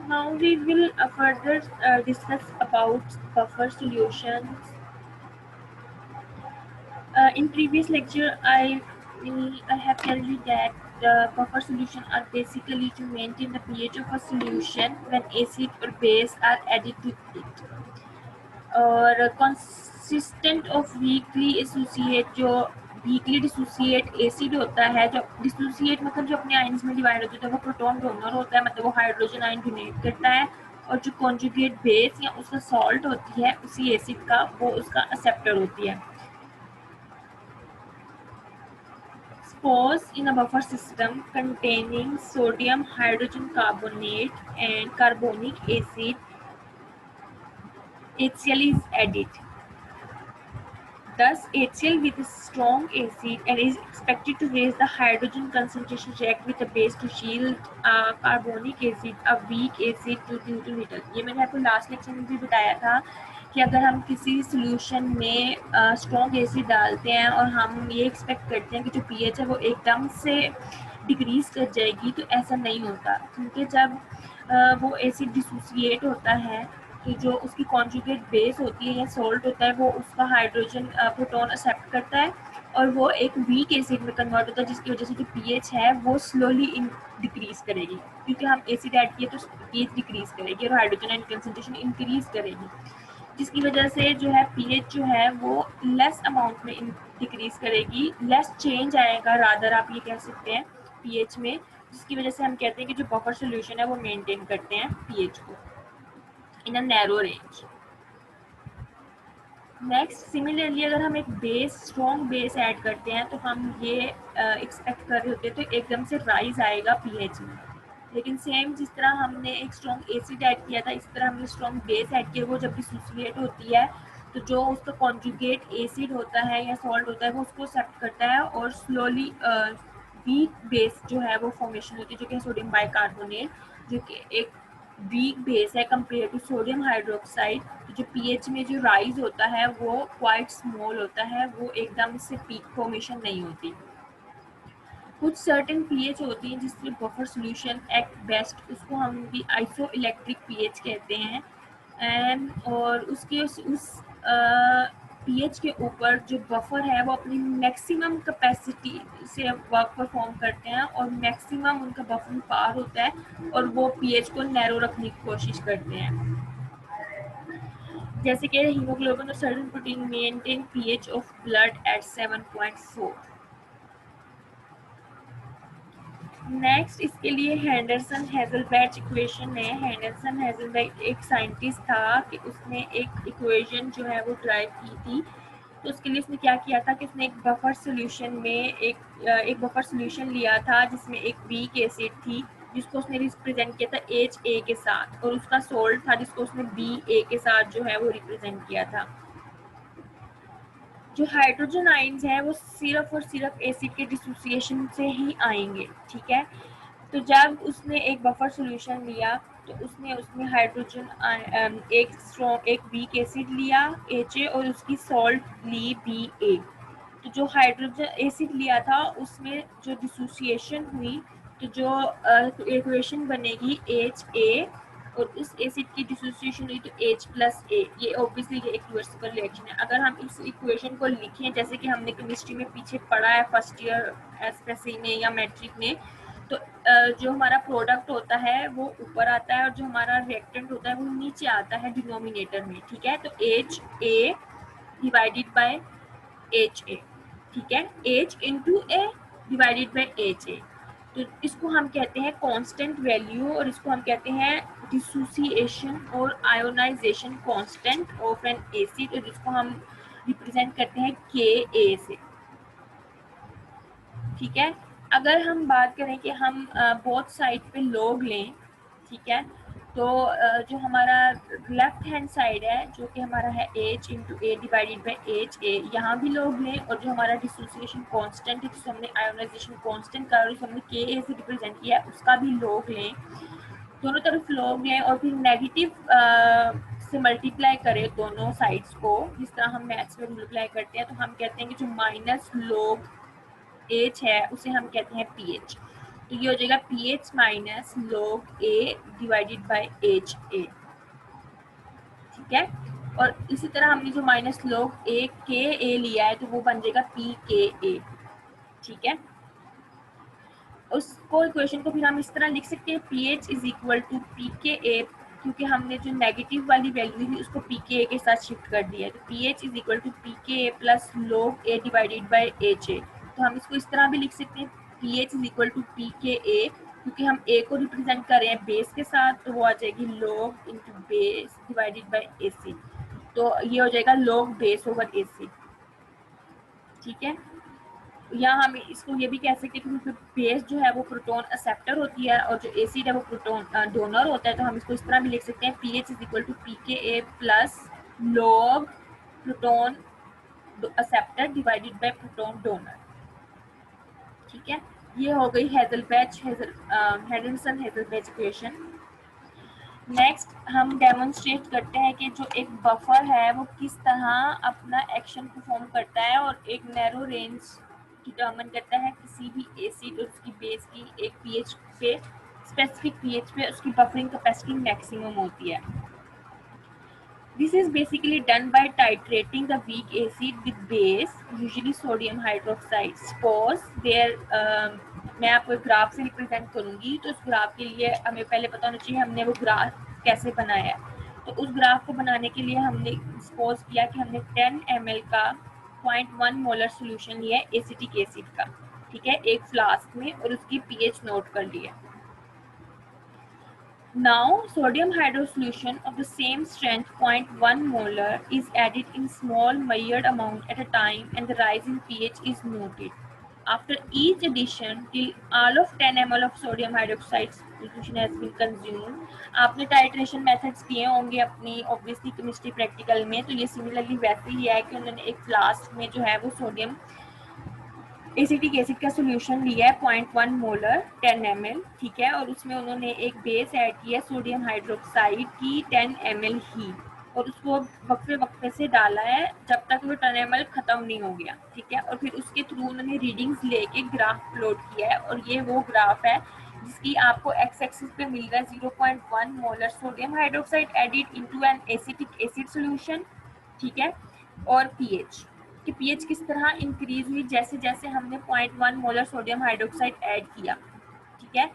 Now we will further discuss about buffer solutions. In previous lecture, I have told you that the buffer solutions are basically to maintain the pH of a solution when acid or base are added to it. और consistent of weakly associate जो weakly dissociate acid होता है, जो dissociate मतलब जो अपने ions में divide होता है, वो प्रोटॉन डोनर होता है, मतलब वो हाइड्रोजन आयन डोनेट करता है, और जो कॉन्जुगेट बेस या उसका सॉल्ट होती है उसी एसिड का, वो उसका एक्सेप्टर होती है. Suppose in a buffer system containing sodium hydrogen carbonate and carbonic acid, HCl is added. Thus, HCl with a strong acid and is expected to raise the hydrogen concentration react with the base to shield carbonic acid, a weak acid due to little. ये मैंने आपको last lecture में भी बताया था कि अगर हम किसी सॉल्यूशन में स्ट्रॉन्ग एसिड डालते हैं और हम ये एक्सपेक्ट करते हैं कि जो पीएच है वो एकदम से डिक्रीज कर जाएगी, तो ऐसा नहीं होता, क्योंकि जब वो एसिड डिसोसिएट होता है तो जो उसकी कॉन्जुगेट बेस होती है या सॉल्ट होता है वो उसका हाइड्रोजन प्रोटॉन एक्सेप्ट करता है और वो एक वीक एसिड में कन्वर्ट होता है, जिसकी वजह से जो पीएच है वो स्लोली डिक्रीज करेगी, क्योंकि हम एसिड ऐड किए तो पीएच डिक्रीज करेगी और हाइड्रोजन आयन कंसंट्रेशन इंक्रीज करेगी, जिसकी वजह से जो है पीएच जो है वो लेस अमाउंट में डिक्रीज करेगी, लेस चेंज आएगा, रादर आप ये कह सकते हैं पीएच में, जिसकी वजह से हम कहते हैं कि जो बफर सोल्यूशन है वो मेंटेन करते हैं पीएच को in a narrow range. Next, similarly अगर हम एक बेस स्ट्रॉन्ग बेस ऐड करते हैं तो हम ये एक्सपेक्ट कर रहे होते हैं तो एकदम से राइज आएगा पीएच में, लेकिन सेम जिस तरह हमने एक स्ट्रॉन्ग एसिड ऐड किया था, इस तरह हमने स्ट्रॉन्ग बेस ऐड किया, वो जब डिसोसिएट होती है तो जो उसका कॉन्जुगेट एसिड होता है या सॉल्ट होता है वो उसको एक्सेप्ट करता है और स्लोली वीक बेस जो है वो फॉर्मेशन होती है, जो कि सोडियम बाइकार्बोनेट, जो कि एक वीक बेस है कंपेयर टू सोडियम हाइड्रोक्साइड. तो जो पीएच में जो राइज होता है वो क्वाइट स्मॉल होता है, वो एकदम से पीक फॉर्मेशन नहीं होती. कुछ सर्टेन पीएच होती हैं जिससे बफर सॉल्यूशन एक्ट बेस्ट, उसको हम भी आइसो इलेक्ट्रिक पीएच कहते हैं. एंड और उसके उस पीएच के ऊपर जो बफर है वो अपनी मैक्सिमम कैपेसिटी से वर्क परफॉर्म करते हैं और मैक्सिमम उनका बफरिंग पावर होता है और वो पीएच को नैरो रखने की कोशिश करते हैं, जैसे कि हीमोग्लोबिन और certain protein maintain pH of blood at 7.4. Next, इसके लिए हेंडरसन हेजलबैच इक्वेशन है. हेंडरसन हेजलबैच एक साइंटिस्ट था कि उसने एक इक्वेशन जो है वो ड्राइव की थी. तो उसके लिए उसने क्या किया था कि उसने एक बफर सॉल्यूशन में एक बफर सॉल्यूशन लिया था जिसमें एक वीक एसिड थी, जिसको उसने रिप्रेजेंट किया था HA के साथ, और उसका सोल्ट था जिसको उसने BA के साथ जो है वो रिप्रेजेंट किया था. जो हाइड्रोजन आयन्स हैं वो सिर्फ और सिर्फ एसिड के डिसोसिएशन से ही आएंगे, ठीक है. तो जब उसने एक बफर सॉल्यूशन लिया तो उसने उसमें हाइड्रोजन एक वीक एसिड लिया HA और उसकी सॉल्ट ली BA. तो जो हाइड्रोजन एसिड लिया था उसमें जो डिसोसिएशन हुई तो जो इक्वेशन बनेगी HA और उस एसिड की डिसोसिएशन हुई तो H+A. ये ऑब्वियसली ये एक रिवर्सिबल रिएक्शन है. अगर हम इस इक्वेशन को लिखें जैसे कि हमने केमिस्ट्री में पीछे पढ़ा है फर्स्ट ईयर एसएससी में या मैट्रिक में, तो जो हमारा प्रोडक्ट होता है वो ऊपर आता है और जो हमारा रिएक्टेंट होता है वो नीचे आता है डिनोमिनेटर में, ठीक है. तो HA डिवाइडेड बाय HA, ठीक है, H into A divided by HA. तो इसको हम कहते हैं कांस्टेंट वैल्यू और इसको हम कहते हैं डिसोसिएशन और ionisation constant of an acid, और जिसको हम रिप्रेजेंट करते हैं Ka से, ठीक है. अगर हम बात करें कि हम बोथ साइड पे लॉग लें, ठीक है, तो जो हमारा लेफ्ट हैंड साइड है जो कि हमारा है H into A divided by HA, यहाँ भी लॉग लें, और जो हमारा डिसोसिएशन कांस्टेंट है जिसको हमने आयोनाइजेशन कांस्टेंट का हमने Ka से रिप्रेजेंट किया है उसका भी लॉग लें, दोनों तरफ लॉग लें और फिर नेगेटिव से मल्टीप्लाई करें दोनों साइड्स को, जिस तरह हम मैथ्स में मल्टीप्लाई करते हैं, तो हम कहते हैं कि जो माइनस लॉग H है उसे हम कहते हैं pH. तो ये हो जाएगा pH minus log A divided by HA, ठीक है। और इसी तरह हमने जो माइनस log A KA लिया है तो वो बन जाएगा PKA, ठीक है। उसको इक्वेशन को फिर हम इस तरह लिख सकते हैं pH is equal to PKA, क्योंकि हमने जो नेगेटिव वाली वैल्यू थी उसको PKA के साथ शिफ्ट कर दिया है, तो pH is equal to PKA plus log A divided by HA। तो हम इसको इस तरह भी लिख सकते हैं pH is equal to PKA, क्योंकि हम A को रिप्रेजेंट कर रहे हैं बेस के साथ, तो वो आ जाएगी log into base divided by AC, तो ये हो जाएगा log बेस ओवर AC, ठीक है। या हम इसको ये भी कह सकते हैं कि बेस जो है वो प्रोटॉन एक्सेप्टर होती है और जो एसिड है वो प्रोटॉन डोनर होता है, तो हम इसको इस तरह भी लिख सकते हैं pH is equal to PKA plus log proton acceptor divided by proton donor, ठीक है। ये हो गई हेजलसन हेजलबैच इक्वेशन। नेक्स्ट हम डेमोन्स्ट्रेट करते हैं कि जो एक बफर है वो किस तरह अपना एक्शन परफॉर्म करता है और एक नैरो रेंज डिटरमिन करता है किसी भी एसिड और उसकी बेस की एक पीएच पे, स्पेसिफिक पीएच पे उसकी बफरिंग कैपेसिटी मैक्सिमम होती है। This is basically done by titrating the weak acid with base, usually sodium hydroxide. Suppose there, मैं आपको एक ग्राफ से रिप्रेजेंट करूंगी, तो उस ग्राफ के लिए हमें पहले पता होना चाहिए हमने वो ग्राफ कैसे बनाया है। तो उस ग्राफ को बनाने के लिए हमने सपोज किया कि हमने 10 ml का 0.1 मोलर सोल्यूशन लिया है एसिटिक एसिड का, ठीक है, एक फ्लास्क में, और उसकी पीएच नोट कर लिया। Now, sodium hydrosolution of the same strength 0.1 molar is added in small measured amount at a time and the rise in pH is noted. After each addition, till all of 10 ml of sodium hydroxide solution has been consumed. आपने titration methods किए होंगे अपनी obviously chemistry practical में, तो ये similarly वैसे ही है कि उन्होंने एक फ्लास्क में जो है वो सोडियम एसिटिक एसिड का सोल्यूशन लिया है 0.1 मोलर 10 ml, ठीक है, और उसमें उन्होंने एक बेस ऐड किया सोडियम हाइड्रोक्साइड की 10 ml ही, और उसको वक्फे वक्फे से डाला है जब तक वो 10 ml खत्म नहीं हो गया, ठीक है। और फिर उसके थ्रू उन्होंने रीडिंग्स लेके ग्राफ प्लॉट किया है, और ये वो ग्राफ है जिसकी आपको एक्स एक्सिस पे मिल रहा है 0.1 molar sodium hydroxide added into an acetic acid solution, ठीक है। और पीएच कि पीएच किस तरह इंक्रीज हुई जैसे जैसे हमने 0.1 मोलर सोडियम हाइड्रोक्साइड ऐड किया, ठीक है।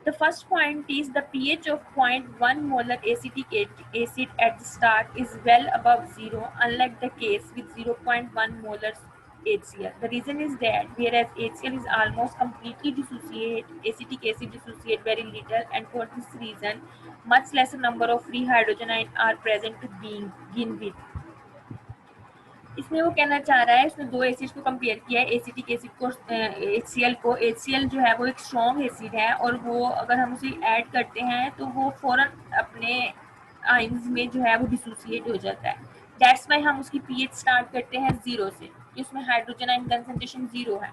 The first point is the pH of 0.1 molar acetic acid at the start is well above zero, unlike the case with 0.1 molar HCl. The reason is that whereas HCl is almost completely dissociate, acetic acid dissociate very little, and for this reason, much lesser number of free hydrogen ions are present to begin with. इसमें वो कहना चाह रहा है, इसने दो acid को compare किया है, एसिटिक एसिड को HCl को। HCl जो है वो एक स्ट्रॉन्ग एसिड है और वो अगर हम उसे ऐड करते हैं तो वो फौरन अपने आइंस में जो है वो डिसोसिएट हो जाता है। दैट्स वाई हम उसकी पीएच स्टार्ट करते हैं 0 से, उसमें हाइड्रोजन आयन कंसंट्रेशन 0 है,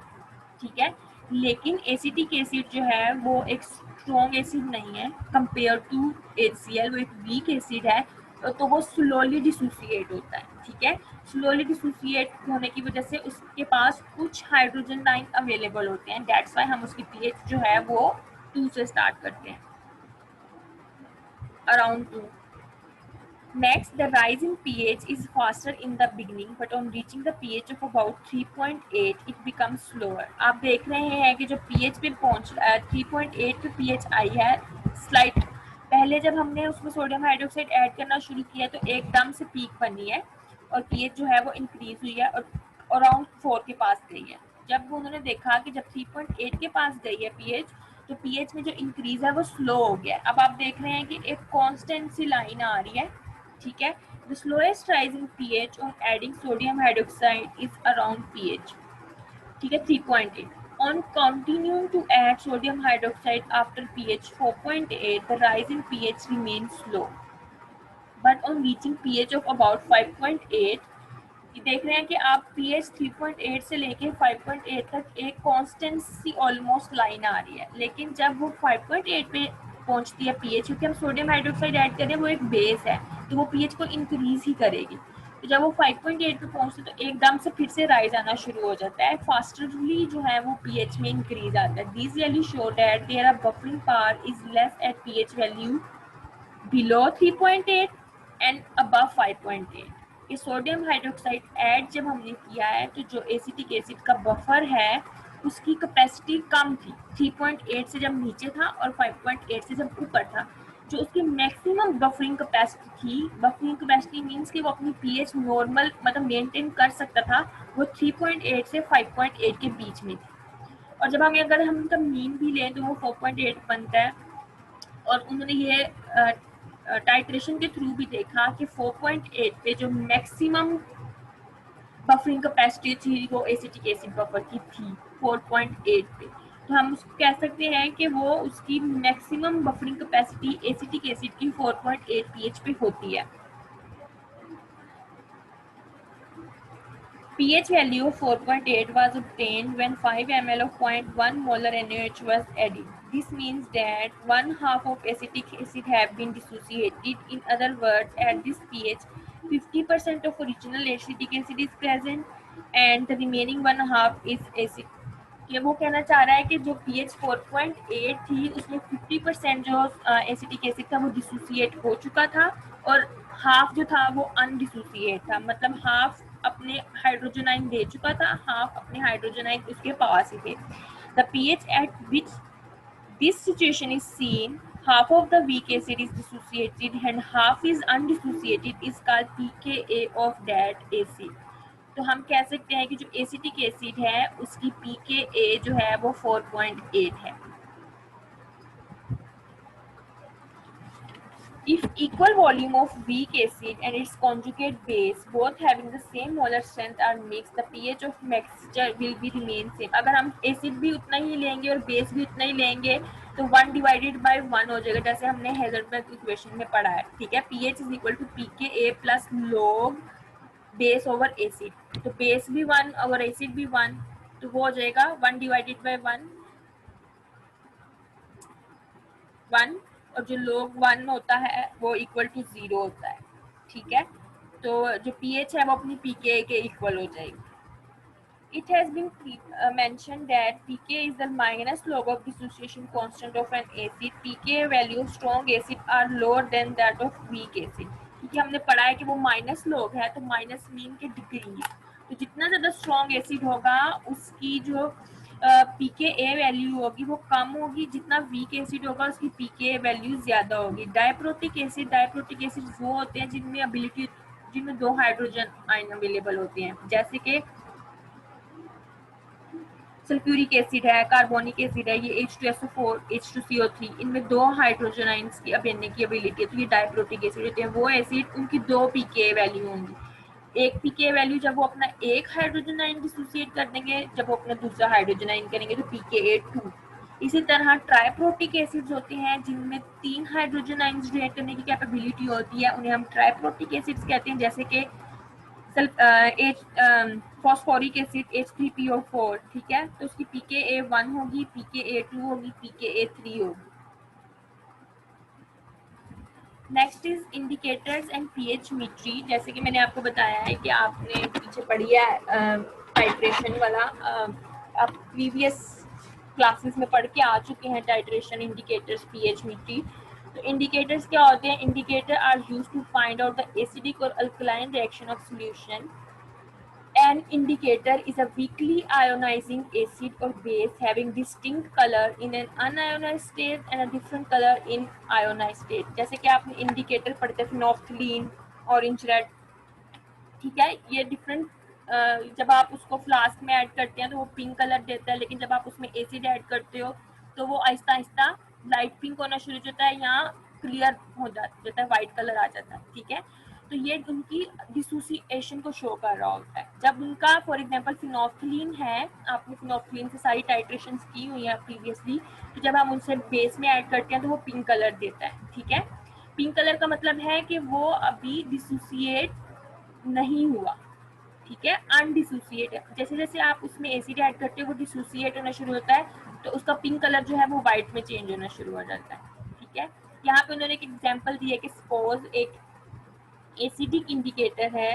ठीक है। लेकिन एसिटिक एसिड जो है वो एक स्ट्रॉन्ग एसिड नहीं है कंपेयर टू HCl, वो एक वीक एसिड है, तो वो स्लोली डिसोसिएट होता है, ठीक है। स्लोली डिसोसिएट होने की वजह से उसके पास कुछ हाइड्रोजन आयन अवेलेबल होते हैं, दैट्स वाई हम उसकी पीएच जो है वो 2 से स्टार्ट करते हैं, around 2। Next, the rise in pH is faster in the beginning, but on reaching the pH of about 3.8, it becomes slower. आप देख रहे हैं कि जो pH पे पहुंच 3.8 पे pH आई है, स्लाइट पहले जब हमने उसमें सोडियम हाइड्रोक्साइड ऐड करना शुरू किया तो एकदम से पीक बनी है और pH जो है वो इंक्रीज हुई है और अराउंड 4 के पास गई है। जब उन्होंने देखा कि जब 3.8 के पास गई है pH, तो pH में जो इंक्रीज है वो स्लो हो गया। अब आप देख रहे हैं कि एक कांस्टेंट सी लाइन आ रही है, ठीक है। The slowest rise in pH on adding sodium hydroxide is around pH, ठीक है, 3.8. On continuing to add sodium hydroxide after pH 4.8, the rise in pH remains slow. But on reaching pH of about 5.8, देख रहे हैं कि आप pH 3.8 से लेके 5.8 तक एक कांस्टेंट सी ऑलमोस्ट लाइन आ रही है, लेकिन जब वो 5.8 पे पहुंचती है pH, क्योंकि हम सोडियम हाइड्रोक्साइड ऐड करें वो एक बेस है तो वो pH को इंक्रीज ही करेगी। तो जब वो 5.8 पे पहुंचते तो एकदम से फिर से राइज आना शुरू हो जाता है, फास्टरली जो है वो पीएच में इंक्रीज आता है। This value show that their buffering power is less at pH value below 3.8 and above 5.8। ये सोडियम हाइड्रोक्साइड ऐड जब हमने किया है तो जो एसिटिक एसिड का बफर है उसकी कैपेसिटी कम थी, 3.8 से जब नीचे था और 5.8 से जब ऊपर था। जो उसकी मैक्सिमम बफरिंग कैपेसिटी थी, बफरिंग कैपेसिटी मींस कि वो अपनी पीएच नॉर्मल मतलब मेंटेन कर सकता था, वो 3.8 से 5.8 के बीच में थी। और जब अगर हम उनका मीन भी लें तो वो 4.8 बनता है। और उन्होंने ये टाइट्रेशन के थ्रू भी देखा कि 4.8 पे जो मैक्सिमम बफरिंग कैपेसिटी थी वो एसिटिक एसिड बफर की थी 4.8 पे। तो हम उसको कह सकते हैं कि वो उसकी maximum buffering capacity acetic acid की 4.8 पीएच पे होती है। pH value of 4.8 was obtained when 5 ml of 0.1 molar NaOH was added. This means that one half of acetic acid have been dissociated. In other words, at this pH, 50% of original acetic acid is present and the remaining one half is acid. कि वो कहना चाह रहा है कि जो pH 4.8 थी उसमें 50% जो एसिटिक एसिड था वो डिसोसिएट हो चुका था और हाफ जो था वो अनडिसोसिएट था, मतलब हाफ अपने हाइड्रोजन आयन दे चुका था, हाफ अपने हाइड्रोजन आयन उसके पास ही थे। The pH at which this situation is seen, half of the weak acid is dissociated and half is undissociated, is called pKa of that acid. तो हम कह सकते हैं कि जो एसिटिक एसिड है उसकी pKa जो है वो 4.8 है। If equal volume of weak acid and its conjugate base both having the same molar strength are mixed, the pH of mixture will be remain same. अगर हम एसिड भी उतना ही लेंगे और बेस भी उतना ही लेंगे तो 1 डिवाइडेड बाय 1 हो जाएगा, जैसे हमने हेज़लबर्ग इक्वेशन में पढ़ा है। ठीक है, pH is equal to pKa plus log base over acid. तो बेस भी 1 और एसिड भी 1, तो वो हो जाएगा 1 डिवाइडेड बाय 1 1, और जो log 1 होता है वो इक्वल टू 0 होता है। ठीक है, तो जो pH है वो अपनी pKa के इक्वल हो जाएगी। It has been mentioned that pK is the minus log of dissociation constant of an acid. pKa value of strong acid are lower than that of weak acid. क्योंकि हमने पढ़ा है कि वो माइनस लॉग है तो माइनस मीन के degree है, तो जितना ज़्यादा स्ट्रॉन्ग एसिड होगा उसकी जो pKa वैल्यू होगी वो कम होगी, जितना वीक एसिड होगा उसकी pKa वैल्यू ज़्यादा होगी। डायप्रोटिक एसिड वो होते हैं जिनमें 2 हाइड्रोजन आयन अवेलेबल होते हैं, जैसे कि सल्फ्यूरिक एसिड है, कार्बोनिक एसिड है, ये H2SO4, H2CO3, इनमें 2 हाइड्रोजन आयंस की बनने की एबिलिटी है, तो ये डायप्रोटिक एसिड होते हैं। वो एसिड उनकी 2 pKa वैल्यू होंगी। एक pKa वैल्यू जब वो अपना एक हाइड्रोजन आयन डिसोसिएट कर देंगे, जब वो अपना दूसरा हाइड्रोजन आयन करेंगे तो pKa2। इसी तरह ट्राइप्रोटिक एसिड्स होते हैं जिनमें 3 हाइड्रोजन आयंस रिएक्ट करने की कैपेबिलिटी होती है, उन्हें हम ट्राइप्रोटिक एसिड्स कहते हैं, जैसे कि फॉस्फोरिक एसिड H3PO4। ठीक है, तो उसकी pKa1 होगी, pKa2 होगी, pKa3 होगी। Next is indicators and pH metry. जैसे कि मैंने आपको बताया है कि आपने पीछे पढ़ी है टाइट्रेशन वाला, आप प्रीवियस क्लासेस में पढ़ के आ चुके हैं टाइट्रेशन, इंडिकेटर्स, पीएच मीट्री। तो इंडिकेटर्स क्या होते हैं? Indicator are used to find out the acidic और alkaline reaction of solution. An indicator is a weakly ionizing acid or base having distinct color in an unionized state and a different color in ionized state। जैसे कि आपने indicator पढ़ते थे नॉफ्थलीन, orange red. ठीक है, ये different, जब आप उसको फ्लास्क में ऐड करते हैं तो वो पिंक कलर देता है, लेकिन जब आप उसमें एसिड ऐड करते हो तो वो आहिस्ता आहिस्ता लाइट पिंक होना शुरू हो जाता है या क्लियर हो जाता है, वाइट कलर आ जाता है। ठीक है, तो ये उनकी डिसोसिएशन को शो कर रहा होता है। जब उनका फॉर एग्जांपल फिनोफ्थलीन है, आपने फिनोफ्थलीन से सारी टाइट्रेशन की हुई है प्रीवियसली, तो जब हम उनसे बेस में ऐड करते हैं तो वो पिंक कलर देता है। ठीक है, पिंक कलर का मतलब है कि वो अभी डिसोसिएट नहीं हुआ। ठीक है, अनडिसोसिएट है। जैसे जैसे आप उसमें एसिड ऐड करते हो वो डिसोसिएट होना शुरू होता है, तो उसका पिंक कलर जो है वो व्हाइट में चेंज होना शुरू हो जाता है। ठीक है, यहाँ पे उन्होंने एक एग्जांपल दिया कि सपोज एक एसिडिक इंडिकेटर है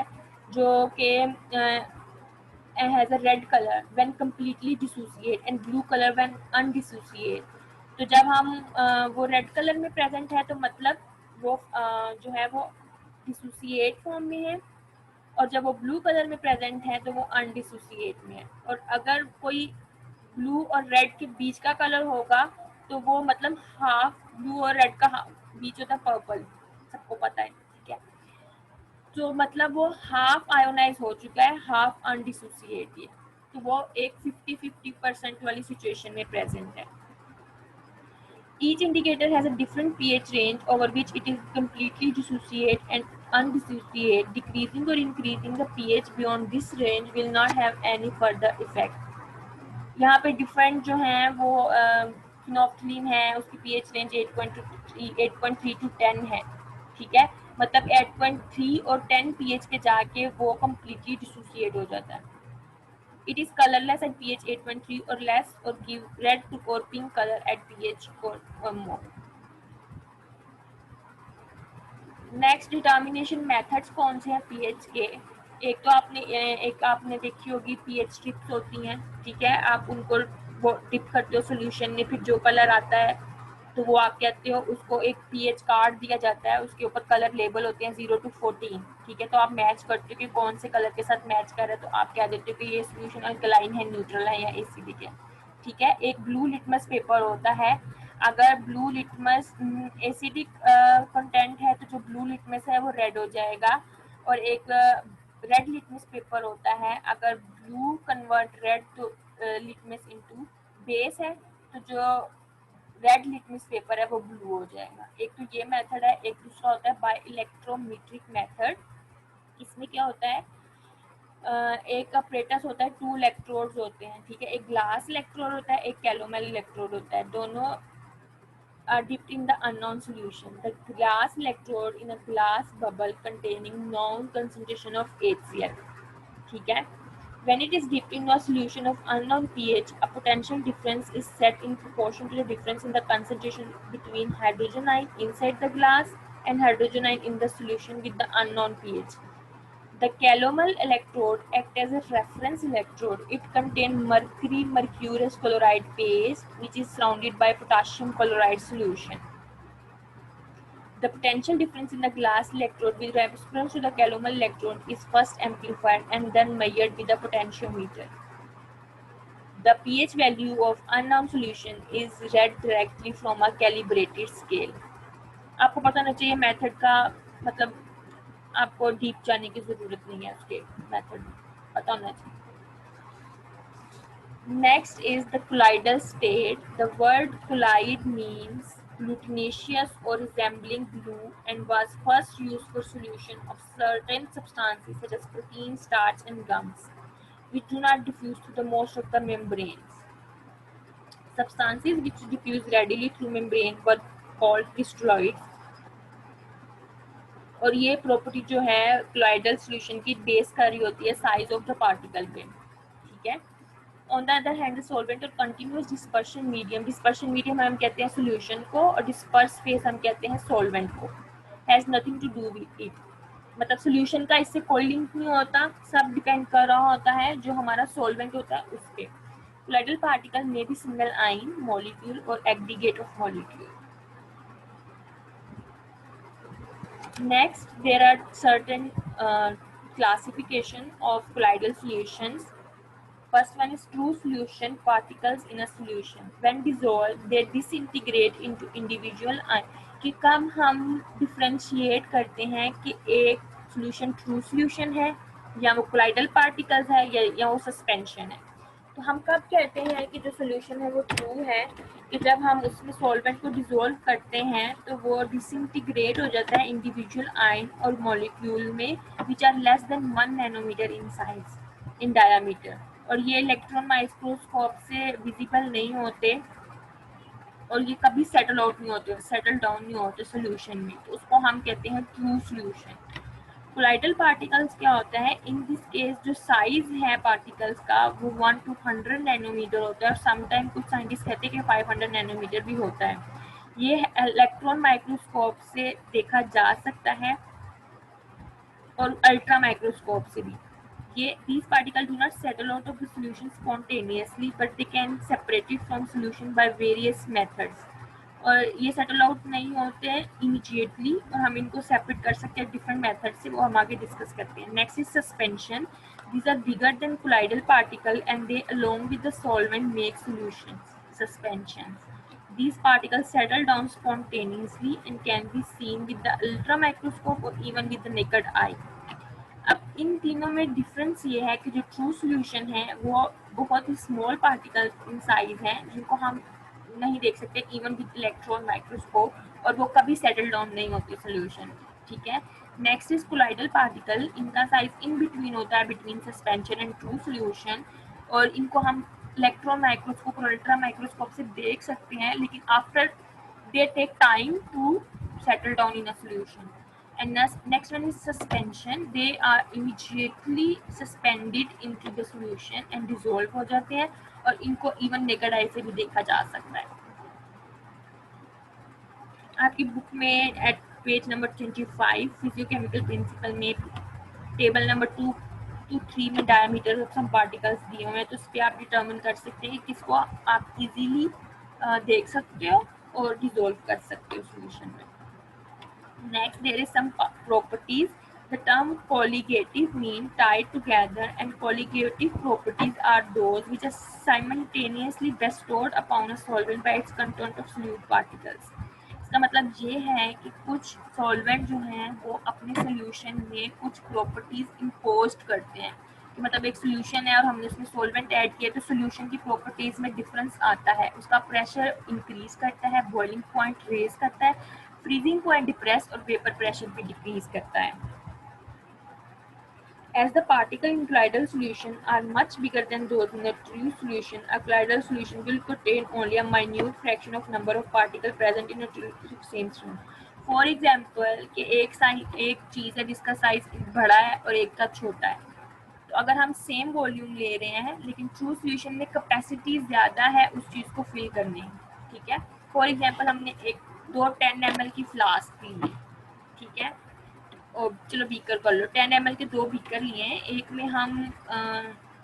जो कि has a red color when completely dissociate and blue color when undissociate. तो जब हम वो रेड कलर में प्रेजेंट है तो मतलब वो जो है वो डिसोसिएट फॉर्म में है, और जब वो ब्लू कलर में प्रेजेंट है तो वो अनडिसोसिएट में है। और अगर कोई ब्लू और रेड के बीच का कलर होगा तो वो मतलब हाफ ब्लू और रेड का बीच होता है पर्पल, सबको पता है, ठीक है। तो मतलब वो हाफ आयोनाइज हो चुका है, हाफ अनडिसोसिएट है, तो वो एक 50-50% वाली सिचुएशन में प्रेजेंट है। Each indicator has a different pH range over which it is completely dissociate and undissociate. Decreasing or increasing the pH beyond this range will not have any further effect. यहाँ पे different जो हैं वो phenolphthalein है, उसकी pH range 8.3 to 10 है, ठीक है। मतलब 8.3 और 10 पीएच के जाके वो कम्प्लीटली डिसोसिएट हो जाता है। It is colorless at pH 8.3 or less or give red to or pink color at pH or more. Next determination methods कौन से हैं पीएच के? एक आपने देखी होगी पीएच स्ट्रिप्स होती हैं, ठीक है। आप उनको वो डिप करते हो सोल्यूशन में, फिर जो कलर आता है तो वो आप कहते हो उसको एक पीएच कार्ड दिया जाता है, उसके ऊपर कलर लेबल होते हैं 0 to 14, ठीक है। तो आप मैच करते हो कि कौन से कलर के साथ मैच कर रहा है, तो आप कह देते हो कि ये सोल्यूशन अल्कलाइन है, न्यूट्रल है या एसिडिक है, ठीक है। एक ब्लू लिटमस पेपर होता है, अगर ब्लू लिटमस एसिडिक कंटेंट है तो जो ब्लू लिटमस है वो रेड हो जाएगा। और एक रेड लिटमस पेपर होता है, अगर ब्लू कन्वर्ट रेड तो लिटमस इनटू बेस है तो जो रेड लिटमस पेपर है वो ब्लू हो जाएगा। एक तो ये मेथड है। एक दूसरा होता है बाय इलेक्ट्रोमेट्रिक मेथड। इसमें क्या होता है, एक अपरेटस होता है, 2 इलेक्ट्रोड्स होते हैं, ठीक है। एक ग्लास इलेक्ट्रोड होता है, एक कैलोमेल इलेक्ट्रोड होता है, दोनों are dipped in the unknown solution. The glass electrode in a glass bubble containing known concentration of HCl, ठीक है। When it is dipped in a solution of unknown pH, a potential difference is set in proportion to the difference in the concentration between hydrogen ion inside the glass and hydrogen ion in the solution with the unknown pH. The calomel electrode acts as a reference electrode. It contains mercurous chloride paste, which is surrounded by potassium chloride solution. The potential difference in the glass electrode with reference to the calomel electrode is first amplified and then measured with a potentiometer. The pH value of unknown solution is read directly from a calibrated scale. आपको पता होना चाहिए method का, मतलब आपको deep जाने की जरूरत नहीं है, उसके मेथड पता होना चाहिए। Next is the colloidal state. The word colloid means glutenaceous or resembling glue and was first used for solution of certain substances such as protein, starch and gums, which do not diffuse through the most of the membranes. Substances which diffuse readily through membrane were called crystalloids. और ये property जो है colloidal solution की base कर रही होती है size of the particle पे, ठीक है। On the other hand, the solvent और continuous dispersion medium हम कहते हैं solution को, और disperse phase हम कहते हैं solvent को। Has nothing to do with it, मतलब solution का इससे कोई लिंक नहीं होता, सब डिपेंड कर रहा होता है जो हमारा solvent होता है उस पे। Colloidal particle may be single ion molecule or aggregate of molecule. Next, there are certain classification of colloidal solutions. First one is true solution particles in a solution. When dissolved, they disintegrate into individual ion. कि कब हम differentiate करते हैं कि एक solution true solution है या वो colloidal particles है या वो suspension है। तो हम कब कहते हैं कि जो solution है वो true है, कि जब हम उसमें solvent को dissolve करते हैं तो वो disintegrate हो जाता है individual ion और molecule में which are less than 1 nanometer in size in diameter, और ये इलेक्ट्रॉन माइक्रोस्कोप से विजिबल नहीं होते और ये कभी सेटल आउट नहीं होते, सेटल डाउन नहीं होते सोल्यूशन में, तो उसको हम कहते हैं ट्रू सोल्यूशन। कोलाइडल पार्टिकल्स क्या होता है, इन दिस केस जो साइज है पार्टिकल्स का वो 1 to 100 नैनोमीटर होता है, और समटाइम कुछ साइंटिस्ट कहते हैं कि 500 नैनोमीटर भी होता है। ये इलेक्ट्रॉन माइक्रोस्कोप से देखा जा सकता है और अल्ट्रा माइक्रोस्कोप से भी। ये these particles do not settle out of the solution spontaneously but they can separate it from solution by various methods। और ये सेटल आउट नहीं होते हैं इमीडिएटली और हम इनको सेपरेट कर सकते हैं डिफरेंट मेथड से, वो हम आगे डिस्कस करते हैं। Next is suspension. These are bigger than colloidal particle and they along with the solvent make solutions. Suspension, these particles settle down spontaneously and can be seen with the ultra microscope or even with the naked eye। अब इन तीनों में difference ये है कि जो true solution है वो बहुत ही स्मॉल पार्टिकल इन साइज हैं जिनको हम नहीं देख सकते इवन विद इलेक्ट्रॉन माइक्रोस्कोप, और वो कभी सेटल डाउन नहीं होते सॉल्यूशन। ठीक है। Next is colloidal particle. इनका साइज इन बिटवीन होता है between suspension and true solution, और इनको हम इलेक्ट्रॉन माइक्रोस्कोप और अल्ट्रा माइक्रोस्कोप से देख सकते हैं, लेकिन after they take time to settle down in a solution। And next one is suspension। they are immediately suspended into the solution and dissolve हो जाते हैं, और इनको even naked eye से भी देखा जा सकता है। आपकी बुक में at page number 25 physicochemical principle में टेबल नंबर 2 to 3 में डायमीटर ऑफ सम पार्टिकल्स दिए हुए हैं, तो उस पर आप डिटर्मिन कर सकते हैं किसको आप इजीली देख सकते हो और डिसॉल्व कर सकते हो सॉल्यूशन में। Next, there is some properties। The term colligative mean tied together, and colligative properties are those which are simultaneously bestowed upon a solvent by its content of solute particles। इसका मतलब ये है कि कुछ सॉल्वेंट जो हैं वो अपने सोल्यूशन में कुछ प्रॉपर्टीज इम्पोज करते हैं, कि मतलब एक सोल्यूशन है और हमने उसमें सॉल्वेंट ऐड किया तो सोल्यूशन की प्रॉपर्टीज में डिफरेंस आता है, उसका प्रेशर इंक्रीज करता है, बॉइलिंग पॉइंट रेज करता है, फ्रीजिंग पॉइंट डिप्रेस और वेपर प्रेशर भी डिक्रीज करता है। As the particles in colloidal solution are much bigger than those in the true solution, a colloidal solution will contain only a minute fraction of number of particles present in a true same solution। For example, कि एक चीज़ है जिसका size बड़ा है और एक का छोटा है, तो अगर हम सेम वॉल्यूम ले रहे हैं लेकिन ट्रू सॉल्यूशन में कैपेसिटी ज़्यादा है उस चीज़ को फिल करने की। ठीक है। फॉर एग्जांपल हमने दो 10 ml की फ्लास्क ली, ठीक है, और चलो बीकर कर लो, 10 ml के 2 बीकर लिए हैं, एक में हम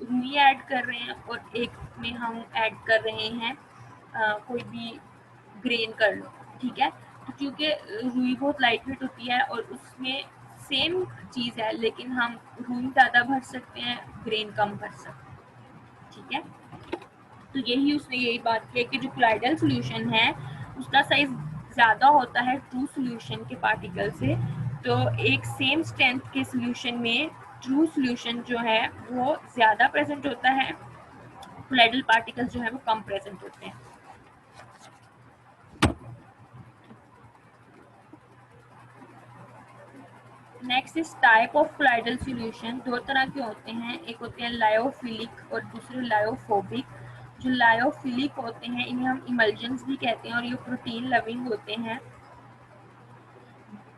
रूई ऐड कर रहे हैं और एक में हम ऐड कर रहे हैं कोई भी ग्रेन कर लो। ठीक है। तो क्योंकि रूई बहुत लाइट वेट होती है और उसमें सेम चीज़ है लेकिन हम रूई ज़्यादा भर सकते हैं, ग्रेन कम भर सकते हैं। ठीक है। तो उसने यही बात की है कि जो कोलाइडल सॉल्यूशन है उसका साइज ज़्यादा होता है ट्रू सॉल्यूशन के पार्टिकल से, तो एक सेम स्ट्रेंथ के सॉल्यूशन में ट्रू सॉल्यूशन जो है वो ज़्यादा प्रेजेंट होता है, कोलाइडल पार्टिकल्स जो है वो कम प्रेजेंट होते हैं। Next is type of colloidal solution. दो तरह के होते हैं, एक होते हैं लायोफिलिक और दूसरे लायोफोबिक। जो लायोफिलिक होते हैं इन्हें हम इमल्जन्स भी कहते हैं और ये प्रोटीन लविंग होते हैं।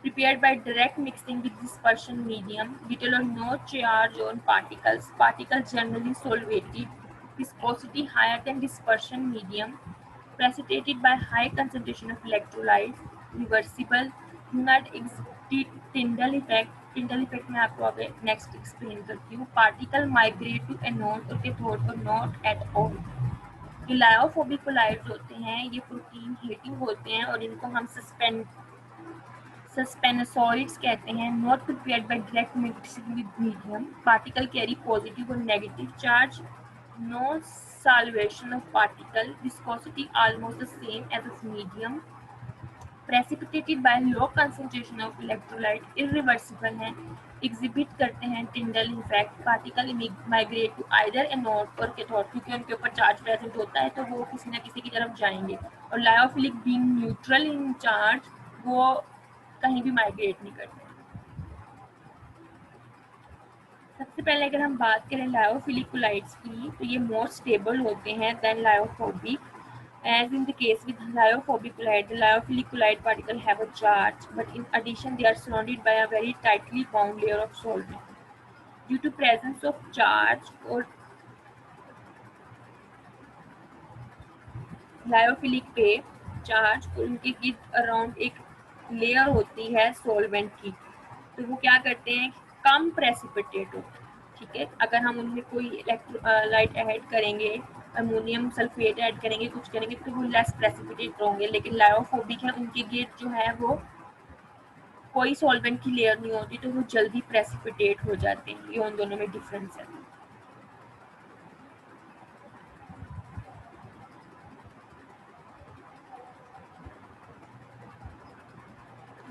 Prepared by direct mixing with dispersion medium, little or no charge on particles, particles generally solvated, viscosity higher than dispersion medium, precipitated by high concentration of electrolytes, reversible, do not exhibit Tyndall effect। Tyndall effect मैं आपको आगे next explain करती हूँ। Particle migrate to anode और cathode or not at all। ये lyophobic collides होते हैं, ये प्रोटीन हीटिंग होते हैं और इनको हम सस्पेनसॉइड्स कहते हैं। Not prepared by direct mixing with medium, particle carry positive और negative charge, no solvation of particle, viscosity almost the same as of medium, precipitated by low concentration of electrolyte, irreversible हैं, exhibit करते हैं Tyndall effect, particle migrate to either anode और cathode, क्योंकि उनके ऊपर charge present होता है तो वो किसी ना किसी की तरफ जाएंगे, और lyophilic being neutral in charge वो कहीं भी माइग्रेट नहीं करते। सबसे पहले अगर हम बात करें लायोफिलिक कोलाइड्स की तो ये मोर स्टेबल होते हैं than lyophobic. As in the case with lyophobic collide, the lyophilic collide particle have a charge, but in addition they are surrounded by a very tightly bound layer of solvent. Due to presence of charge or lyophilic पे charge और उनके गिर्द around एक layer होती है solvent की, तो वो क्या करते हैं कम प्रेसिपिटेट हो, ठीक है। अगर हम उनमें कोई इलेक्ट्रोलाइट ऐड करेंगे, अमोनियम सल्फेट ऐड करेंगे, कुछ करेंगे, तो वो लेस प्रेसिपिटेट होंगे। लेकिन लायोफोबिक है, उनके गेट जो है वो कोई सॉल्वेंट की लेयर नहीं होती, तो वो जल्दी प्रेसिपिटेट हो जाते हैं। ये उन दोनों में डिफरेंस है।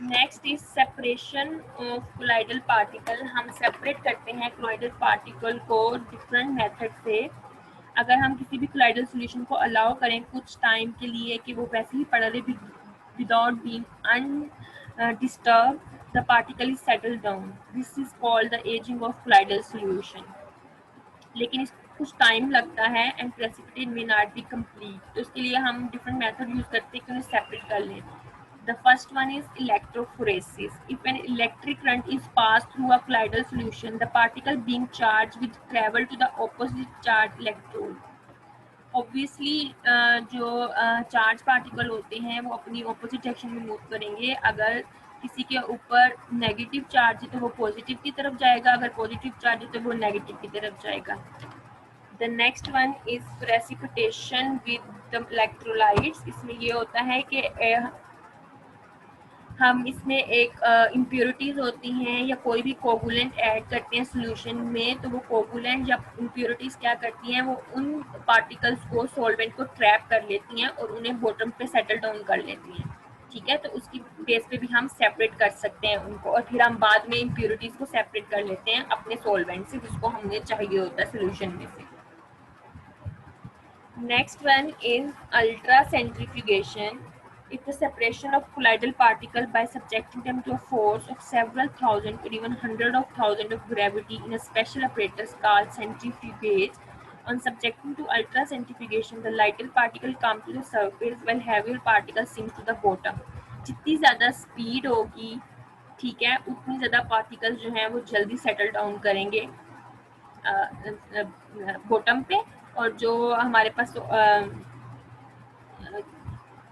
Next is separation of colloidal particle. हम सेपरेट करते हैं कोलाइडल पार्टिकल को डिफरेंट मेथड से। अगर हम किसी भी कोलाइडल सॉल्यूशन को अलाउ करें कुछ टाइम के लिए कि वो वैसे ही पड़ा रहे without being undisturb, the particle is settle down. This is called the ageing of colloidal solution. लेकिन इसको कुछ टाइम लगता है and precipitate may not be complete. तो इसके लिए हम डिफरेंट मेथड यूज करते हैं कि उन्हें सेपरेट कर लें। The first one is electrophoresis. If an electric current is passed through a colloidal solution, the particle being charged will travel to the opposite charged electrode. Obviously, जो charge particle होते हैं वो अपनी ऑपोजिट डायरेक्शन में move करेंगे। अगर किसी के ऊपर नेगेटिव चार्ज है तो वो पॉजिटिव की तरफ जाएगा, अगर पॉजिटिव चार्ज है तो वो नेगेटिव की तरफ जाएगा। The next one is precipitation with the electrolytes. इसमें ये होता है कि हम इसमें एक इम्प्योरिटीज़ होती हैं या कोई भी कोगुलेंट ऐड करते हैं सॉल्यूशन में, तो वो कोगुलेंट या इम्प्योरिटीज़ क्या करती हैं, वो उन पार्टिकल्स को सॉल्वेंट को ट्रैप कर लेती हैं और उन्हें बॉटम पे सेटल डाउन कर लेती हैं, ठीक है। तो उसकी बेस पे भी हम सेपरेट कर सकते हैं उनको, और फिर हम बाद में इम्प्योरिटीज़ को सेपरेट कर लेते हैं अपने सॉल्वेंट से जिसको हमने चाहिए होता है सॉल्यूशन में से। Next one is ultracentrifugation. It's the separation of colloidal particles by subjecting them to a force of several thousand or even hundred of thousands of gravity in a special apparatus called centrifugage. On subjecting to ultracentrifugation, the lighter particle come to the surface while heavier particle sinks to the bottom. जितनी ज़्यादा speed होगी, ठीक है, उतनी ज़्यादा particles जो हैं वो जल्दी सेटल डाउन करेंगे बॉटम पे, और जो हमारे पास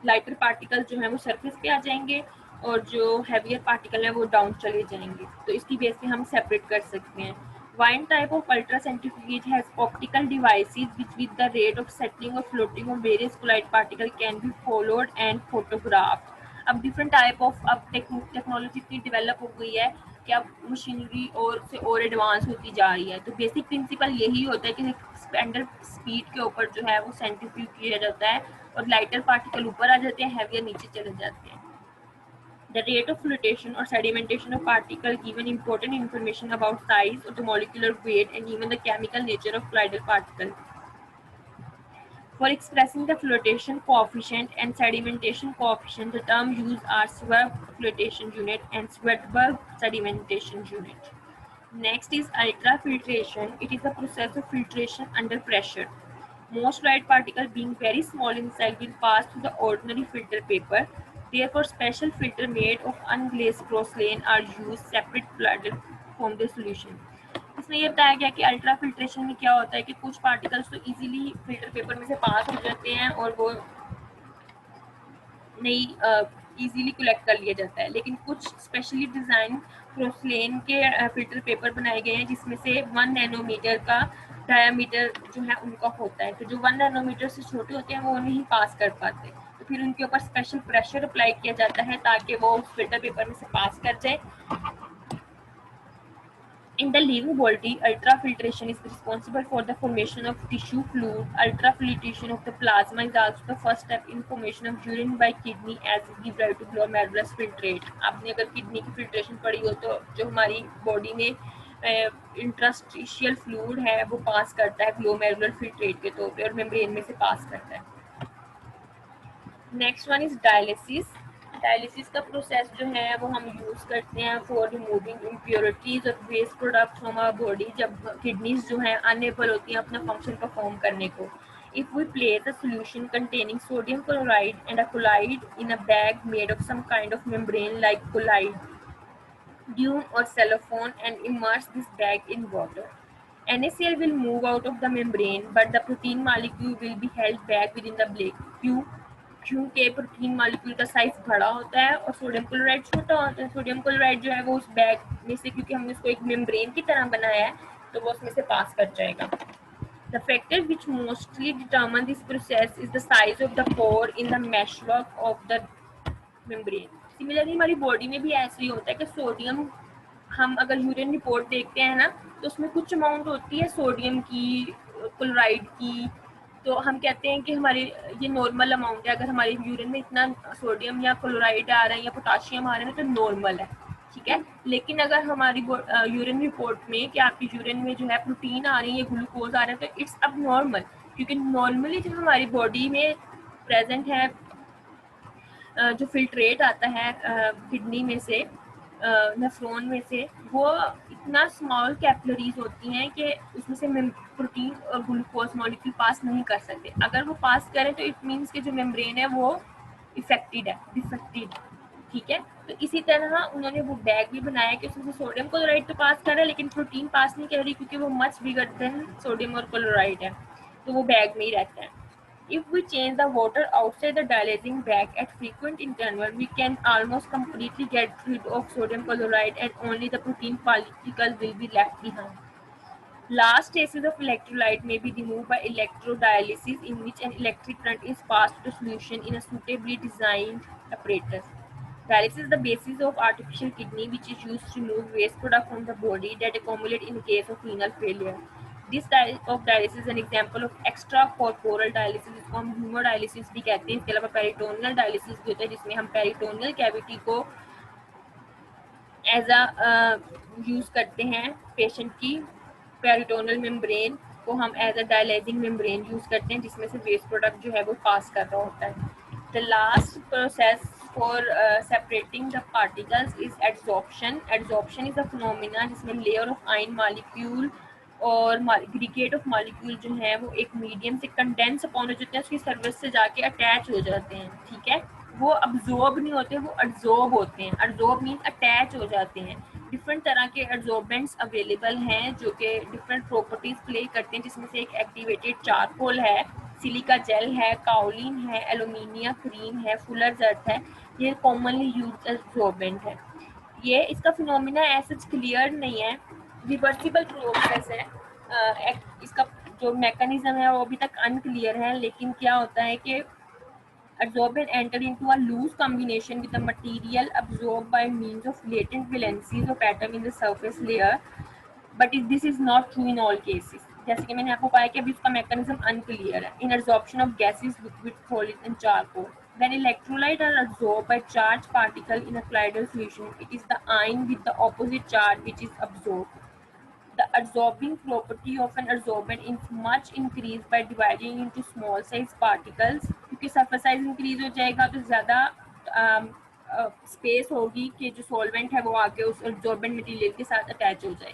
लाइटर पार्टिकल जो है वो सरफेस पे आ जाएंगे और जो हैवियर पार्टिकल है वो डाउन चले जाएंगे। तो इसकी बेस पे हम सेपरेट कर सकते हैं। One type of ultracentrifugage has optical devices which with the rate of settling or floating of various colloid particles can be followed and photographed. अब डिफरेंट टाइप ऑफ अब टेक्नोलॉजी इतनी डेवलप हो गई है कि अब मशीनरी और से और एडवांस होती जा रही है। तो बेसिक प्रिंसिपल यही होता है कि अंडर स्पीड के ऊपर जो है वो सेंट्रीफ्यूज किया जाता है और लाइटर पार्टिकल ऊपर आ जाते हैं, हैवियर नीचे चले जाते हैं। The rate of flotation or sedimentation of particle given important information about size or the molecular weight and even the chemical nature of colloidal particle. For expressing the flotation coefficient and sedimentation coefficient, the term used are Swab flotation unit and Swedberg sedimentation unit. Next is ultrafiltration. It is a process of filtration under pressure. Most light particles being very small in size will pass through the ordinary filter paper. Therefore, special filter made of unglazed porcelain are used separate from the solution. इसमें ये बताया गया कि ultra filtration में क्या होता है कि कुछ पार्टिकल्स तो इजीली फिल्टर पेपर में से पास हो जाते हैं और वो नहीं इजीली कलेक्ट कर लिया जाता है, लेकिन कुछ स्पेशली डिज़ाइन पोर्सिलेन के फिल्टर पेपर बनाए गए हैं जिसमें से 1 नैनोमीटर का डायामीटर जो है उनका होता है। तो जो 1 नैनोमीटर से छोटे होते हैं वो नहीं पास कर पाते, तो फिर उनके ऊपर स्पेशल प्रेशर अप्लाई किया जाता है ताकि वो उस फिल्टर पेपर में से पास कर जाए। In the living body, ultrafiltration is responsible for the formation of tissue fluid. Ultrafiltration of the plasma is also the first step in formation of urine by kidney as it gives rise to glomerulus filtrate. आपने अगर kidney की filtration पढ़ी हो तो जो हमारी body में interstitial fluid है वो पास करता है ग्लोमेरुलर फिल्ट्रेट के तौर पे और मेम्ब्रेन में से पास करता है। Next one is dialysis. Dialysis का प्रोसेस जो है वो हम यूज़ करते हैं फॉर रिमूविंग इम्प्योरिटीज और waste product from our body, जब किडनीज जो हैं अनएबल होती हैं अपना फंक्शन परफॉर्म करने को। If we place a solution containing sodium chloride and a colloid in a bag made of some kind of membrane like colloid, dune or cellophane and immerse this bag in water, NaCl will move out of the membrane, but the protein molecule will be held back within the bag. क्योंकि protein molecule का size बड़ा होता है और sodium chloride छोटा होता है। Sodium chloride जो है वो उस बैग में से, क्योंकि हमने उसको एक मेम्ब्रेन की तरह बनाया है, तो वो उसमें से पास कर जाएगा। The factor which mostly determine this process is the size of the pore in the meshwork of the membrane. Similarly, हमारी बॉडी में भी ऐसे ही होता है कि सोडियम, हम अगर यूरिन रिपोर्ट देखते हैं ना, तो उसमें कुछ अमाउंट होती है सोडियम की, क्लोराइड की, तो हम कहते हैं कि हमारी ये नॉर्मल अमाउंट है। अगर हमारे यूरिन में इतना सोडियम या क्लोराइड आ रहा है या पोटाशियम आ रहा है तो नॉर्मल है, ठीक है। लेकिन अगर हमारी यूरिन रिपोर्ट में कि आपकी यूरिन में जो है प्रोटीन आ रही है, ग्लूकोज आ रहा है, तो इट्स अब नॉर्मल, क्योंकि नॉर्मली जो हमारी बॉडी में प्रेजेंट है, जो फिल्ट्रेट आता है किडनी में से, नेफ्रॉन में से, वो इतना स्मॉल कैपिलरीज होती हैं कि उसमें से प्रोटीन और ग्लूकोज मॉलिक्यूल पास नहीं कर सकते। अगर वो पास करें तो इट मीन्स कि जो मेम्ब्रेन है वो इफेक्टेड है, डिफेक्टेड, ठीक है। तो इसी तरह उन्होंने वो बैग भी बनाया कि उसमें से सोडियम क्लोराइड तो पास कर रहा है लेकिन प्रोटीन पास नहीं कर रही, क्योंकि वो मच बिगर देन सोडियम और क्लोराइड है, तो वो बैग में ही रहता है। If we change the water outside the dialyzing bag at frequent interval, we can almost completely get rid of sodium chloride and only the protein particles will be left behind. Last traces of electrolyte may be removed by electrodialysis, in which an electric current is passed to solution in a suitably designed apparatus. Dialysis is the basis of artificial kidney, which is used to remove waste product from the body that accumulate in case of renal failure. This type of dialysis is an example of extracorporeal dialysis, जिसको हम ह्यूमोडायलिसिस भी कहते हैं। इसके अलावा peritoneal dialysis भी होता है, जिसमें हम पेरिटोनियल कैविटी को एज अ यूज करते हैं। पेशेंट की पेरिटोनियल मेम्ब्रेन को हम as a dialysing membrane use करते हैं, जिसमें से वेस्ट प्रोडक्ट जो है वो पास कर रहा होता है। The last process for separating the particles is adsorption. Adsorption is a phenomena जिसमें लेयर ऑफ आयन मॉलिक्यूल और एग्रीगेट ऑफ मॉलिक्यूल जो है वो एक मीडियम से कंडेंस अपॉन हो जाते हैं, उसकी सर्फेस से जाके अटैच हो जाते हैं, ठीक है। वो अब्जॉर्ब नहीं होते, वो एड्जॉर्ब होते हैं। एड्जॉर्ब मीन अटैच हो जाते हैं। डिफरेंट तरह के एड्जॉर्बेंट्स अवेलेबल हैं जो कि डिफरेंट प्रॉपर्टीज प्ले करते हैं, जिसमें से एक एक्टिवेटेड चारकोल है, सिलिका जेल है, काओलिन है, एल्यूमिनिया क्रीम है, फुलर्स अर्थ है। ये कॉमनली यूज्ड एड्जॉर्बेंट है। ये इसका फिनोमिना ऐसा क्लियर नहीं है, रिवर्सिबल प्रोसेस है। इसका जो मैकेनिज्म है वो अभी तक अनक्लियर है, लेकिन क्या होता है कि adsorbent enter into a loose combination with the material absorbed by means of latent valencies of atom in the surface layer, but this is not true in all cases. जैसे कि मैंने आपको कहा कि अभी उसका मैकेनिज्म अनक्लियर है। इन absorption of gases, liquid, solid and charcoal, when electrolyte are absorbed by charged particle in a colloidal solution, it is the ion with the opposite charge which is absorbed. The adsorbing property of an adsorbent is much increased by dividing into small size particles, क्योंकि surface size increase हो जाएगा तो ज़्यादा space होगी कि जो solvent है वो आके उस adsorbent मटेरियल के साथ अटैच हो जाए।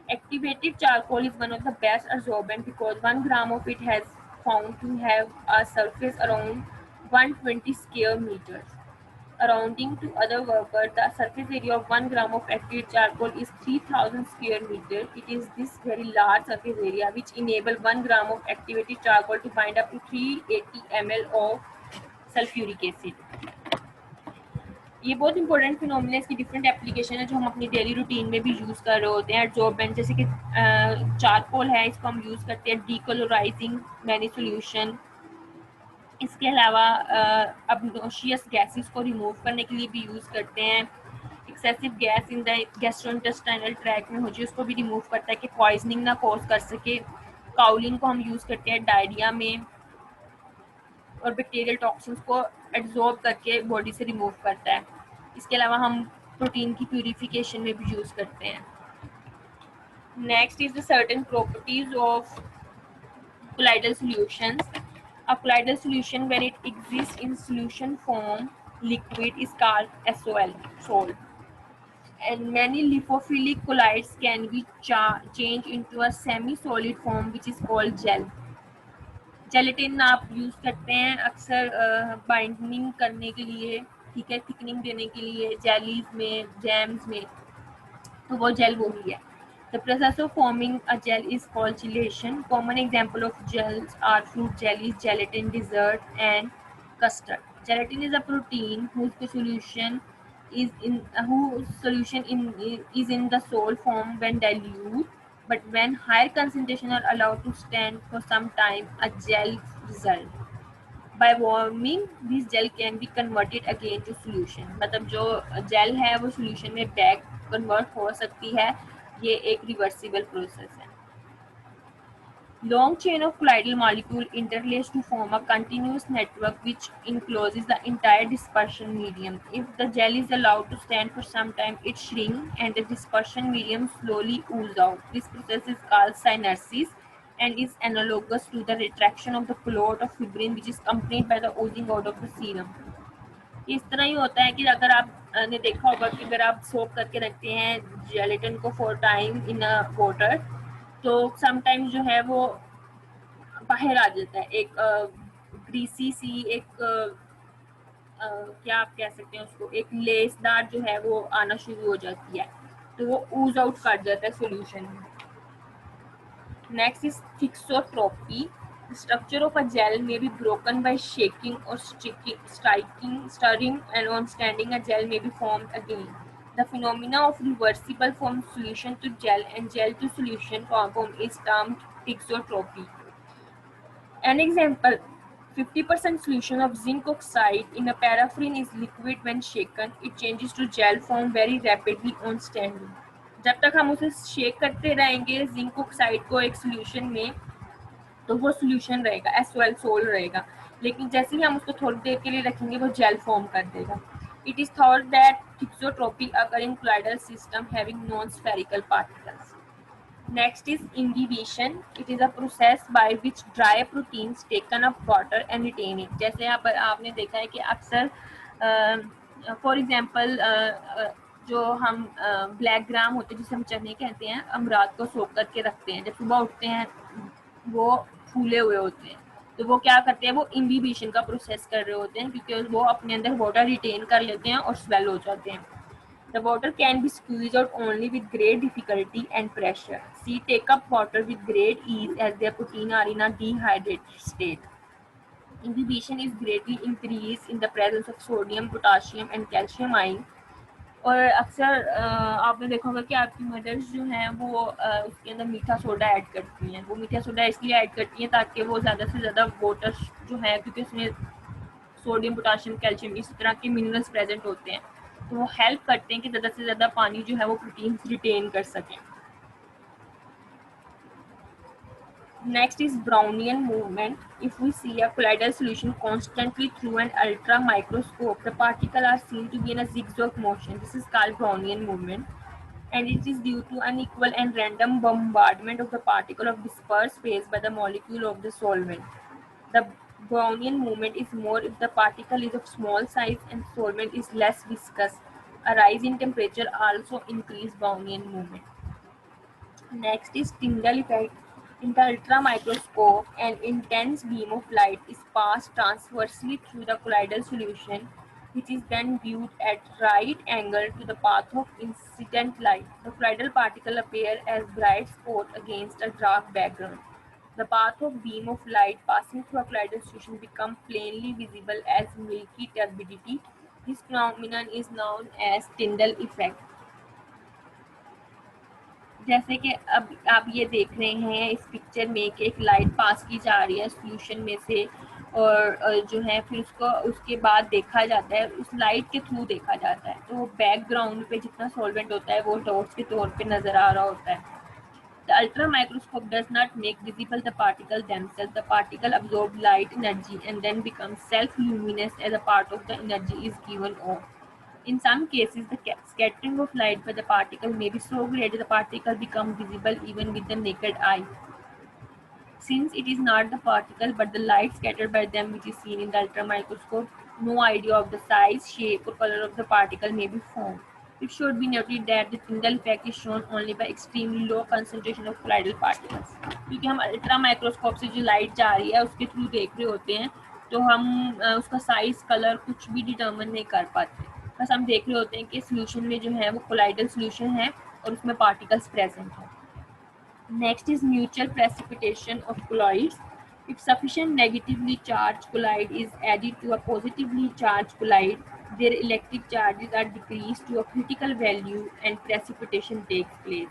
Activated charcoal is one of the best adsorbent because 1 gram of it has found to have a surface around 120 square meters. Rounding to other workers, the surface area of 1 gram of activated charcoal is 3000 square meter. It is this very large surface area which enable 1 gram of activated charcoal to bind up to 380 ml of sulfuric acid. ये बहुत important phenomena है, इसकी different application है जो हम अपनी daily routine में भी यूज़ कर रहे होते हैं। एडसॉर्बेंट जैसे कि चारकोल है, इसको हम यूज़ करते हैं डीकलोराइजिंग मैनी सोल्यूशन। इसके अलावा ऑब्नोशियस गैसेस को रिमूव करने के लिए भी यूज़ करते हैं। Excessive gas in the gastrointestinal tract में हो जाए उसको भी रिमूव करता है कि पॉइजनिंग ना कॉज कर सके। काउलिन को हम यूज़ करते हैं डायरिया में और बैक्टीरियल टॉक्सिन्स को एब्जॉर्ब करके बॉडी से रिमूव करता है। इसके अलावा हम प्रोटीन की प्यूरिफिकेशन में भी यूज़ करते हैं। Next is the certain properties of colloidal solutions. A colloidal solution, when it exists in solution form liquid, is called SOL, sol. And many lipophilic colloids can be changed into a semi-solid form which is called gel. Gelatin आप use करते हैं अक्सर binding करने के लिए, ठीक है, thickening देने के लिए जेलीज में, जैम्स में, तो वो जेल वही है। The process of forming a gel is called chelation. Common example of gels are fruit jellies, gelatin, dessert, and custard. Gelatin is a protein whose solution is in the solid form when dilute, but when higher concentration are allowed to stand for some time, a gel result. By warming, this gel can be converted again to solution. मतलब जो jail है वो solution में back convert हो सकती है. ये एक reversible process है. Long chain of colloidal molecules interlace to form a continuous network which encloses the entire dispersion medium. If the gel is allowed to stand for some time, it shrinks and the dispersion medium slowly oozes out. This process is called synersis and is analogous to the retraction of the clot of fibrin, which is accompanied by the oozing out of the serum. इस तरह ही होता है कि अगर आप ने देखा होगा कि अगर आप सोक करके रखते हैं जेलेटिन को for time in a water, तो समटाइम्स जो है वो बाहर आ जाता है, एक ग्रीसी सी एक क्या आप कह सकते हैं उसको, एक लेसदार जो है वो आना शुरू हो जाती है, तो वो ऊज आउट कर जाता है सॉल्यूशन में. Next is thixotropy. The structure of a gel may be broken by shaking or stirring, and on standing a gel may be formed again. The phenomena of reversible from solution to gel and gel to solution form is termed thixotropy. An example, 50% solution of zinc oxide in a paraffin is liquid when shaken. It changes to gel form very rapidly on standing. जब तक हम उसे shake करते रहेंगे zinc oxide को एक solution में, तो वो सॉल्यूशन रहेगा, SOL सोल रहेगा, लेकिन जैसे ही हम उसको थोड़ी देर के लिए रखेंगे वो जेल फॉर्म कर देगा. It is thought that thixotropy occurs in colloidal system having non-spherical particles. Next is imbibition. It is a process by which dry proteins taken up water and retain it. जैसे आपने देखा है कि अक्सर for example जो हम black gram होते हैं जिसे हम चने कहते हैं, हम रात को सोख करके रखते हैं, जब सुबह उठते हैं वो फूले हुए होते हैं, तो वो क्या करते हैं, वो इम्बिबिशन का प्रोसेस कर रहे होते हैं क्योंकि वो अपने अंदर वाटर रिटेन कर लेते हैं और स्वेल हो जाते हैं. The water can be squeezed out only with great difficulty and pressure. Sea take up water with great ease as their protein are in a dehydrated state. Imbibition is greatly increased in the presence of sodium, potassium and calcium ion. और अक्सर आपने देखा होगा कि आपकी mother's जो हैं वो उसके अंदर मीठा सोडा ऐड करती हैं. वो मीठा सोडा इसलिए ऐड करती हैं ताकि वो ज़्यादा से ज़्यादा वाटर जो है, क्योंकि उसमें सोडियम, पोटाशियम, कैल्शियम इस तरह के मिनरल्स प्रेजेंट होते हैं, तो वो हेल्प करते हैं कि ज़्यादा से ज़्यादा पानी जो है वो प्रोटीन्स रिटेन कर सकें. Next is Brownian movement. If we see a colloidal solution constantly through an ultra microscope, the particles are seen to be in a zigzag motion. This is called Brownian movement, and it is due to unequal and random bombardment of the particle of dispersed phase by the molecule of the solvent. The Brownian movement is more if the particle is of small size and solvent is less viscous. A rise in temperature also increases Brownian movement. Next is Tyndall effect. In the ultramicroscope, an intense beam of light is passed transversely through the colloidal solution, which is then viewed at right angle to the path of incident light. The colloidal particle appear as bright spot against a dark background. The path of beam of light passing through a colloidal solution becomes plainly visible as milky turbidity. This phenomenon is known as Tyndall effect. जैसे कि अब आप ये देख रहे हैं इस picture में कि एक लाइट पास की जा रही है सॉल्यूशन में से, और जो है फिर उसको उसके बाद देखा जाता है, उस लाइट के थ्रू देखा जाता है, तो बैकग्राउंड पे जितना सॉल्वेंट होता है वो डॉट्स के तौर पे नज़र आ रहा होता है. The ultramicroscope does not make visible the particle themselves. The particle absorb light energy and then becomes self-luminous as a part of the energy is given off. In some cases, the scattering of light by the particle may be so great that the particle becomes visible even with the naked eye. Since it is not the particle but the light scattered by them which is seen in the ultramicroscope, no idea of the size, shape or color of the particle may be formed. It should be noted that the Tyndall effect is shown only by extremely low concentration of colloidal particles. क्योंकि हम ultra microscope से जो light जा रही है उसके through देख रहे होते हैं, तो हम उसका साइज, कलर कुछ भी डिटर्मिन नहीं कर पाते. बस हम देख रहे होते हैं कि सॉल्यूशन में जो है वो कोलाइडल सॉल्यूशन है और उसमें पार्टिकल्स प्रेजेंट हैं. Next is mutual precipitation of colloids. If sufficient negatively charged colloid is added to a positively charged colloid, their electric charges are decreased to a critical value and precipitation takes place.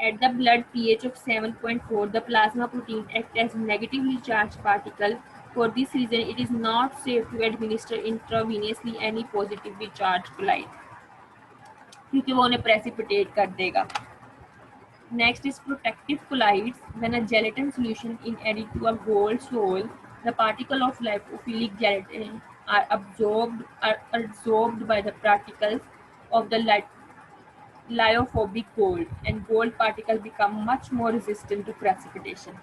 At the blood pH of 7.4, the plasma protein acts as negatively charged particle. For this reason, it is not safe to administer intravenously any positively charged colloid, क्योंकि वो उन्हें precipitate कर देगा. Next is protective colloids. When a gelatin solution is added to a gold sol, the particle of lipophilic gelatin are absorbed by the particles of the lyophobic gold, and gold particle become much more resistant to precipitation.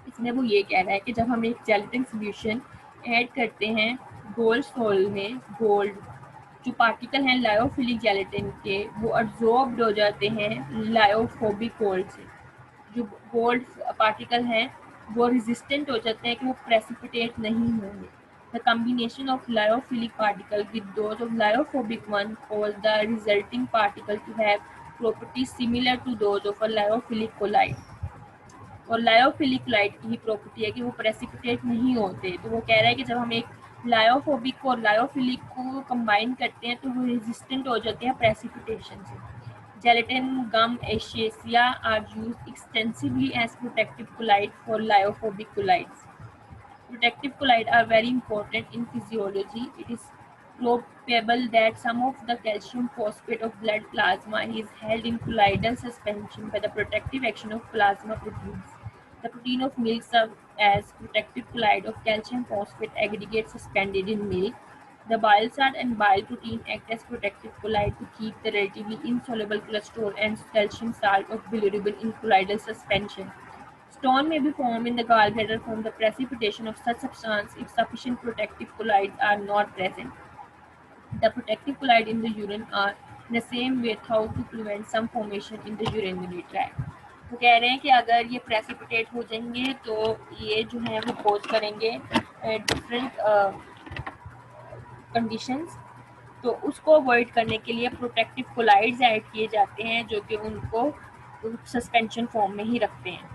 इसमें वो ये कह रहा है कि जब हम एक जेलेटिन सोल्यूशन ऐड करते हैं गोल्ड सोल में, गोल्ड जो पार्टिकल हैं लायोफिलिक जेलेटिन के वो अब्जॉर्ब्ड हो जाते हैं लायोफोबिक गोल्ड से. जो गोल्ड पार्टिकल हैं वो रेजिस्टेंट हो जाते हैं कि वो प्रेसिपिटेट नहीं होंगे. The combination of lyophilic particle with those of lyophobic one cause the resulting particle to have properties similar to those of a lyophilic colloid. और लायोफिलिक लाइट की ही प्रॉपर्टी है कि वो प्रेसिपिटेट नहीं होते. तो वो कह रहा है कि जब हम एक लायोफोबिक और लायोफिलिक को कंबाइन करते हैं तो वो रेजिस्टेंट हो जाते हैं प्रेसिपिटेशन से. Gelatin, gum, acacia are used extensively as protective colloid for lyophobic colloids. Protective colloids are very important in physiology. It is probable that some of the calcium phosphate of blood plasma is held in colloidal suspension by the protective action of plasma proteins. The protein of milk serves as protective colloid of calcium phosphate aggregate suspended in milk. The bile salt and bile protein act as protective colloid to keep the relatively insoluble cholesterol and calcium salt of bilirubin in colloidal suspension. Stone may be formed in the gallbladder from the precipitation of such substance if sufficient protective colloids are not present. The protective colloid in the urine are in the same way thought to prevent some formation in the urinary tract. वो कह रहे हैं कि अगर ये precipitate हो जाएंगे तो ये जो है वो कोज करेंगे डिफरेंट कंडीशंस. तो उसको अवॉइड करने के लिए प्रोटेक्टिव कोलाइड्स ऐड किए जाते हैं जो कि उनको सस्पेंशन फॉर्म में ही रखते हैं.